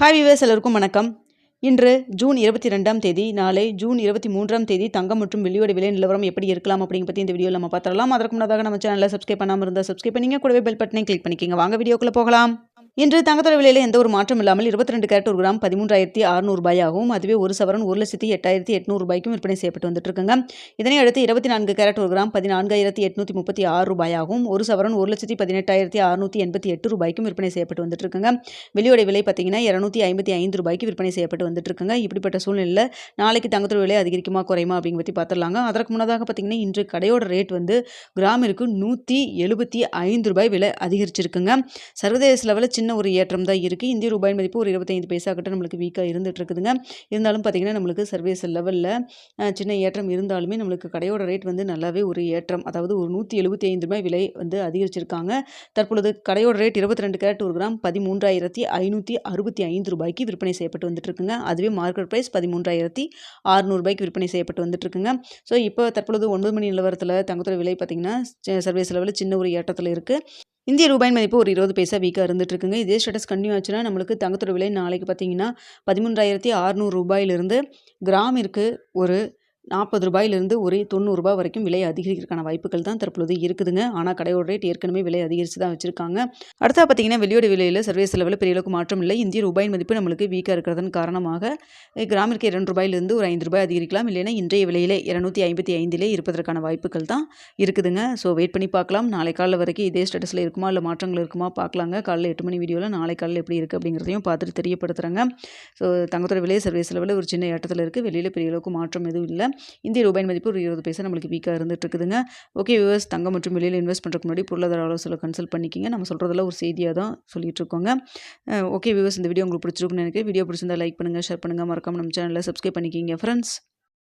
Hi viewers, எல்லோருக்கும் வணக்கம். இன்று ஜூன் 22ஆம் தேதி, நாளை ஜூன் 23ஆம் தேதி தங்கம் மற்றும் வெள்ளியோட விலை நிலவரம் எப்படி இருக்கலாம் அப்படிங்க பற்றி இந்த வீடியோவில் நம்ம பார்த்துடலாம். அதற்கு முன்னதாக நம்ம சேனலை சப்ஸ்கிரைப் பண்ணாமல் இருந்தால் சப்ஸ்கிரைப் பண்ணிங்க, கூடவே பெல் பட்டனை கிளிக் பண்ணிக்கோங்க. வாங்க வீடியோக்குள்ளே போகலாம். இன்று தங்கத்தோட விலையில் எந்த ஒரு மாற்றம் இல்லாமல் 22 கேரட் ஒரு கிராம் 13,600 ரூபாயாகவும், அதுவே ஒரு சவரன் 1,08,800 ரூபாய்க்கும் விற்பனை செய்யப்பட்டு வந்துட்டு இருக்குங்க. இதனை அடுத்து 24 கேரட் ஒரு கிராம் 14,836 ரூபாயாகவும், ஒரு சவரன் 1,18,688 ரூபாய்க்கும் விற்பனை செய்யப்பட்டு வந்துட்டு இருக்குங்க. வெள்ளியோட விலை பார்த்தீங்கன்னா 255 ரூபாய்க்கு விற்பனை செய்யப்பட்டு வந்துட்டு இருக்குங்க. இப்படிப்பட்ட சூழ்நிலையில் நாளைக்கு தங்கத்தோட விலை அதிகரிக்குமா குறையுமா அப்படிங்க பற்றி பார்த்துடலாங்க. அதற்கு முன்னதாக பார்த்தீங்கன்னா இன்று கடையோட ரேட் வந்து கிராமிற்கு 175 ரூபாய் விலை அதிகரிச்சிருக்குங்க. சர்வதேச லெவலில் சின்ன ஒரு ஏற்றம் தான் இருக்குது. இந்திய ரூபாயின் மதிப்பு ஒரு 25 பைசா கிட்ட நம்மளுக்கு வீக்காக இருந்துட்டு இருக்குதுங்க. இருந்தாலும் பார்த்தீங்கன்னா நம்மளுக்கு சர்வதேச லெவலில் சின்ன ஏற்றம் இருந்தாலுமே நம்மளுக்கு கடையோட ரேட் வந்து நல்லாவே ஒரு ஏற்றம், அதாவது ஒரு 175 ரூபாய் விலை வந்து அதிகரிச்சிருக்காங்க. தற்பொழுது கடையோட ரேட் 22 கேரட் ஒரு கிராம் 13,565 ரூபாய்க்கு விற்பனை செய்யப்பட்டு வந்துட்டு இருக்குங்க. அதுவே மார்க்கெட் ப்ரைஸ் 13,600 ரூபாய்க்கு விற்பனை செய்யப்பட்டு வந்துட்டு இருக்குங்க. ஸோ இப்போ தற்பொழுது 9 மணி நிலவரத்தில் தங்கத்தோட விலை பார்த்தீங்கன்னா சர்வதேச லெவலில் சின்ன ஒரு ஏற்றத்தில் இருக்குது. இந்திய ரூபாயின் மதிப்பு ஒரு 20 பைசா வீக்காக இருந்துட்டு இருக்குங்க. இதே ஸ்டேட்டஸ் கண்டினியூ ஆச்சுன்னா நம்மளுக்கு தங்கத்தோட விலை நாளைக்கு பார்த்தீங்கன்னா 13,600 ரூபாயிலிருந்து கிராமிற்கு ஒரு 40 ரூபாயிலிருந்து ஒரு 90 ரூபாய் வரைக்கும் விலை அதிகரிக்கிறதுக்கான வாய்ப்புகள் தான் தற்பொழுது இருக்குதுங்க. ஆனால் கடையோட ரேட் ஏற்கனவே விலை அதிகரித்து தான் வச்சிருக்காங்க. அடுத்தா பார்த்தீங்கன்னா வெள்ளியோட விலையில் சர்வதேச லெவலில் பெரிய அளவுக்கு மாற்றம் இல்லை. இந்திய ரூபாயின் மதிப்பு நம்மளுக்கு வீக்காக இருக்கிறதன் காரணமாக கிராமிற்கு 2 ரூபாயிலிருந்து ஒரு 5 ரூபாய் அதிகரிக்கலாம். இல்லைன்னா இன்றைய விலையிலே 255 இருப்பதற்கான வாய்ப்புகள் தான் இருக்குதுங்க. ஸோ வெயிட் பண்ணி பார்க்கலாம். நாளை காலையில் வரைக்கும் இதே ஸ்டேட்டஸில் இருக்குமா இல்லை மாற்றங்கள் இருக்குமா பார்க்கலாங்க. காலையில் 8 மணி வீடியோவில் நாளை காலையில் எப்படி இருக்குது அப்படிங்கிறதையும் பார்த்துட்டு தெரியப்படுத்துகிறாங்க. ஸோ தங்கத்தோட விலை சர்வதேச லெவலில் ஒரு சின்ன ஏற்றத்தில் இருக்குது. வெளியில் பெரிய அளவுக்கு மாற்றம் எதுவும் இல்லை. இந்திய ரூபாயின் மதிப்பு ஒரு 20 பைசா நம்மளுக்கு வீக்காக இருந்துட்டு இருக்குதுங்க. ஓகே வியூவர்ஸ், தங்கம் மற்றும் வெளியில் இன்வெஸ்ட் பண்ணுறதுக்கு முன்னாடி பொருளாதார ஆலோசனை கன்சல்ட் பண்ணிக்கிங்க. நம்ம சொல்கிறதெல்லாம் ஒரு செய்தியாக தான் சொல்லிட்டு இருக்கோங்க. ஓகே வியூவர்ஸ், இந்த வீடியோ உங்களுக்கு பிடிச்சிருக்குன்னு நினைக்கிறேன். வீடியோ பிடிச்சிருந்தா லைக் பண்ணுங்கள், ஷேர் பண்ணுங்கள், மறக்காம நம்ம சேனலில் சப்ஸ்கிரைப் பண்ணிக்கிங்க ஃப்ரெண்ட்ஸ்.